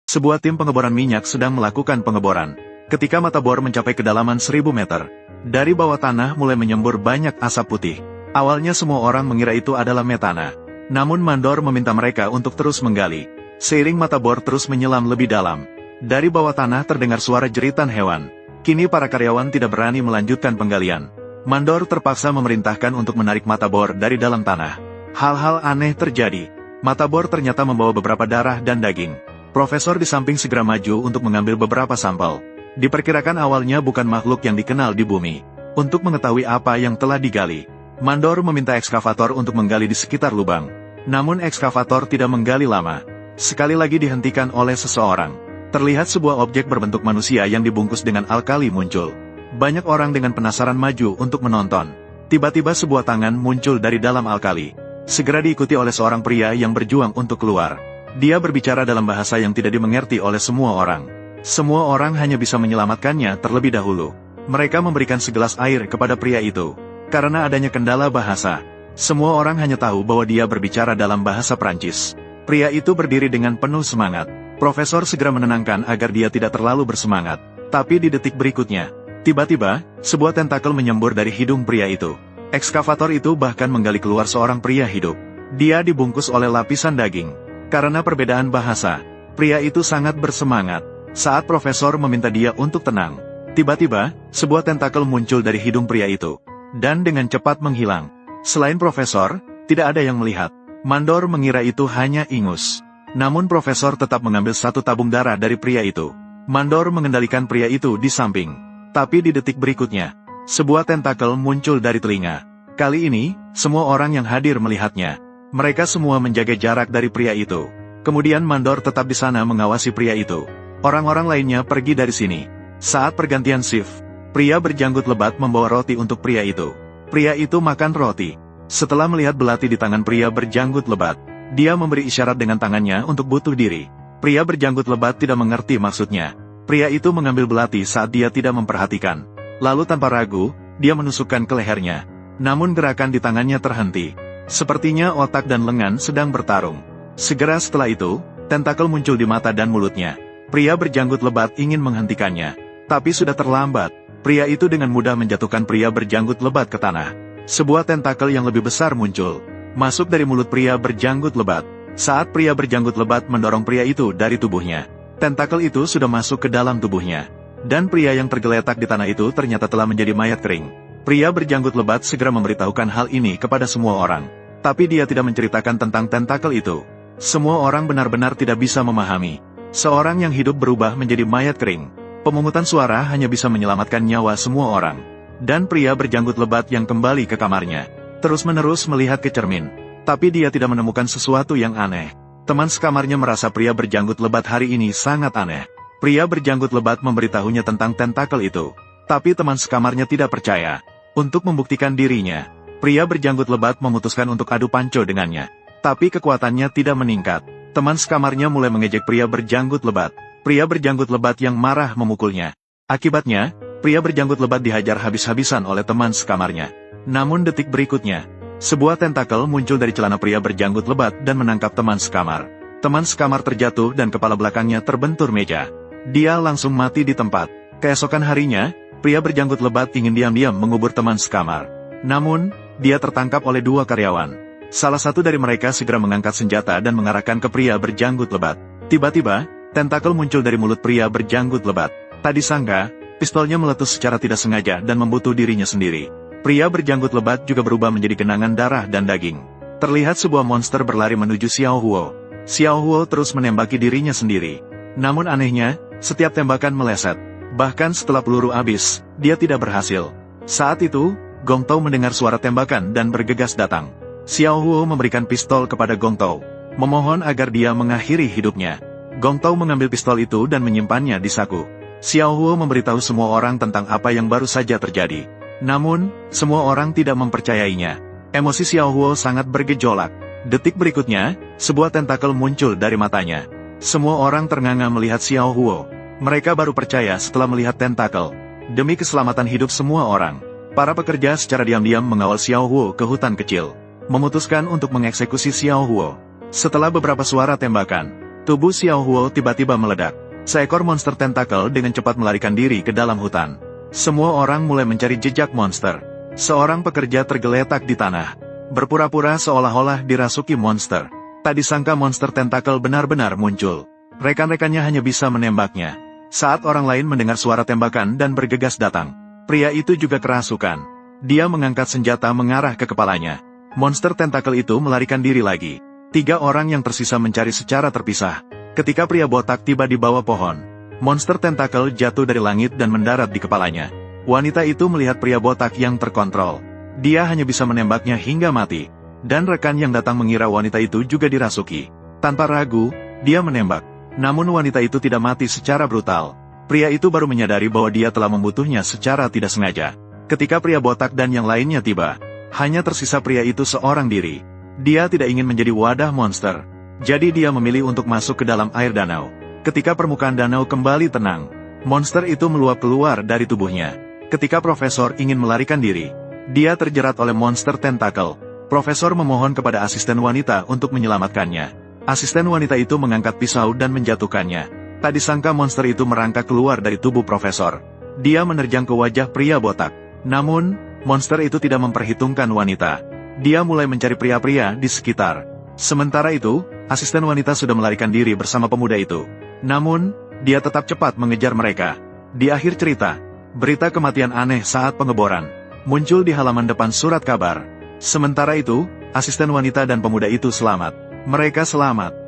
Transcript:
Sebuah tim pengeboran minyak sedang melakukan pengeboran. Ketika mata bor mencapai kedalaman 1000 meter, dari bawah tanah mulai menyembur banyak asap putih. Awalnya semua orang mengira itu adalah metana. Namun mandor meminta mereka untuk terus menggali. Seiring mata bor terus menyelam lebih dalam, dari bawah tanah terdengar suara jeritan hewan. Kini para karyawan tidak berani melanjutkan penggalian. Mandor terpaksa memerintahkan untuk menarik mata bor dari dalam tanah. Hal-hal aneh terjadi. Mata bor ternyata membawa beberapa darah dan daging. Profesor di samping segera maju untuk mengambil beberapa sampel. Diperkirakan awalnya bukan makhluk yang dikenal di bumi. Untuk mengetahui apa yang telah digali, mandor meminta ekskavator untuk menggali di sekitar lubang. Namun ekskavator tidak menggali lama. Sekali lagi dihentikan oleh seseorang. Terlihat sebuah objek berbentuk manusia yang dibungkus dengan alkali muncul. Banyak orang dengan penasaran maju untuk menonton. Tiba-tiba sebuah tangan muncul dari dalam alkali. Segera diikuti oleh seorang pria yang berjuang untuk keluar. Dia berbicara dalam bahasa yang tidak dimengerti oleh semua orang. Semua orang hanya bisa menyelamatkannya terlebih dahulu. Mereka memberikan segelas air kepada pria itu. Karena adanya kendala bahasa, semua orang hanya tahu bahwa dia berbicara dalam bahasa Prancis. Pria itu berdiri dengan penuh semangat. Profesor segera menenangkan agar dia tidak terlalu bersemangat. Tapi di detik berikutnya, tiba-tiba, sebuah tentakel menyembur dari hidung pria itu. Ekskavator itu bahkan menggali keluar seorang pria hidup. Dia dibungkus oleh lapisan daging. Karena perbedaan bahasa, pria itu sangat bersemangat. Saat profesor meminta dia untuk tenang, tiba-tiba, sebuah tentakel muncul dari hidung pria itu. Dan dengan cepat menghilang. Selain profesor, tidak ada yang melihat. Mandor mengira itu hanya ingus. Namun profesor tetap mengambil satu tabung darah dari pria itu. Mandor mengendalikan pria itu di samping. Tapi di detik berikutnya, sebuah tentakel muncul dari telinga. Kali ini, semua orang yang hadir melihatnya. Mereka semua menjaga jarak dari pria itu. Kemudian mandor tetap di sana mengawasi pria itu. Orang-orang lainnya pergi dari sini. Saat pergantian shift, pria berjanggut lebat membawa roti untuk pria itu. Pria itu makan roti. Setelah melihat belati di tangan pria berjanggut lebat, dia memberi isyarat dengan tangannya untuk bunuh diri. Pria berjanggut lebat tidak mengerti maksudnya. Pria itu mengambil belati saat dia tidak memperhatikan. Lalu tanpa ragu, dia menusukkan ke lehernya. Namun gerakan di tangannya terhenti. Sepertinya otak dan lengan sedang bertarung. Segera setelah itu, tentakel muncul di mata dan mulutnya. Pria berjanggut lebat ingin menghentikannya. Tapi sudah terlambat. Pria itu dengan mudah menjatuhkan pria berjanggut lebat ke tanah. Sebuah tentakel yang lebih besar muncul. Masuk dari mulut pria berjanggut lebat. Saat pria berjanggut lebat mendorong pria itu dari tubuhnya. Tentakel itu sudah masuk ke dalam tubuhnya. Dan pria yang tergeletak di tanah itu ternyata telah menjadi mayat kering. Pria berjanggut lebat segera memberitahukan hal ini kepada semua orang. Tapi dia tidak menceritakan tentang tentakel itu. Semua orang benar-benar tidak bisa memahami. Seorang yang hidup berubah menjadi mayat kering. Pemungutan suara hanya bisa menyelamatkan nyawa semua orang. Dan pria berjanggut lebat yang kembali ke kamarnya, terus-menerus melihat ke cermin. Tapi dia tidak menemukan sesuatu yang aneh. Teman sekamarnya merasa pria berjanggut lebat hari ini sangat aneh. Pria berjanggut lebat memberitahunya tentang tentakel itu. Tapi teman sekamarnya tidak percaya. Untuk membuktikan dirinya, pria berjanggut lebat memutuskan untuk adu panco dengannya. Tapi kekuatannya tidak meningkat. Teman sekamarnya mulai mengejek pria berjanggut lebat. Pria berjanggut lebat yang marah memukulnya. Akibatnya, pria berjanggut lebat dihajar habis-habisan oleh teman sekamarnya. Namun detik berikutnya, sebuah tentakel muncul dari celana pria berjanggut lebat dan menangkap teman sekamar. Teman sekamar terjatuh dan kepala belakangnya terbentur meja. Dia langsung mati di tempat. Keesokan harinya, pria berjanggut lebat ingin diam-diam mengubur teman sekamar. Namun, dia tertangkap oleh dua karyawan. Salah satu dari mereka segera mengangkat senjata dan mengarahkan ke pria berjanggut lebat. Tiba-tiba, tentakel muncul dari mulut pria berjanggut lebat. Tak disangka, pistolnya meletus secara tidak sengaja dan membunuh dirinya sendiri. Pria berjanggut lebat juga berubah menjadi genangan darah dan daging. Terlihat sebuah monster berlari menuju Xiao Huo. Xiao Huo terus menembaki dirinya sendiri. Namun anehnya, setiap tembakan meleset. Bahkan setelah peluru habis, dia tidak berhasil. Saat itu, Gong Tao mendengar suara tembakan dan bergegas datang. Xiao Huo memberikan pistol kepada Gong Tao, memohon agar dia mengakhiri hidupnya. Gong Tao mengambil pistol itu dan menyimpannya di saku. Xiao Huo memberitahu semua orang tentang apa yang baru saja terjadi. Namun, semua orang tidak mempercayainya. Emosi Xiao Huo sangat bergejolak. Detik berikutnya, sebuah tentakel muncul dari matanya. Semua orang ternganga melihat Xiao Huo. Mereka baru percaya setelah melihat tentakel. Demi keselamatan hidup semua orang, para pekerja secara diam-diam mengawal Xiao Huo ke hutan kecil. Memutuskan untuk mengeksekusi Xiao Huo. Setelah beberapa suara tembakan, Tubuh Xiao Huo tiba-tiba meledak. Seekor monster tentakel dengan cepat melarikan diri ke dalam hutan. Semua orang mulai mencari jejak monster. Seorang pekerja tergeletak di tanah, berpura-pura seolah-olah dirasuki monster. Tak disangka monster tentakel benar-benar muncul. Rekan-rekannya hanya bisa menembaknya. Saat orang lain mendengar suara tembakan dan bergegas datang, pria itu juga kerasukan. Dia mengangkat senjata mengarah ke kepalanya. Monster tentakel itu melarikan diri lagi. 3 orang yang tersisa mencari secara terpisah. Ketika pria botak tiba di bawah pohon, monster tentakel jatuh dari langit dan mendarat di kepalanya. Wanita itu melihat pria botak yang terkontrol. Dia hanya bisa menembaknya hingga mati. Dan rekan yang datang mengira wanita itu juga dirasuki. Tanpa ragu, dia menembak. Namun wanita itu tidak mati secara brutal. Pria itu baru menyadari bahwa dia telah membunuhnya secara tidak sengaja. Ketika pria botak dan yang lainnya tiba, hanya tersisa pria itu seorang diri. Dia tidak ingin menjadi wadah monster. Jadi dia memilih untuk masuk ke dalam air danau. Ketika permukaan danau kembali tenang, monster itu meluap keluar dari tubuhnya. Ketika profesor ingin melarikan diri, dia terjerat oleh monster tentakel. Profesor memohon kepada asisten wanita untuk menyelamatkannya. Asisten wanita itu mengangkat pisau dan menjatuhkannya. Tak disangka monster itu merangkak keluar dari tubuh profesor. Dia menerjang ke wajah pria botak. Namun, monster itu tidak memperhitungkan wanita. Dia mulai mencari pria-pria di sekitar. Sementara itu, asisten wanita sudah melarikan diri bersama pemuda itu. Namun, dia tetap cepat mengejar mereka. Di akhir cerita, berita kematian aneh saat pengeboran muncul di halaman depan surat kabar. Sementara itu, asisten wanita dan pemuda itu selamat. Mereka selamat.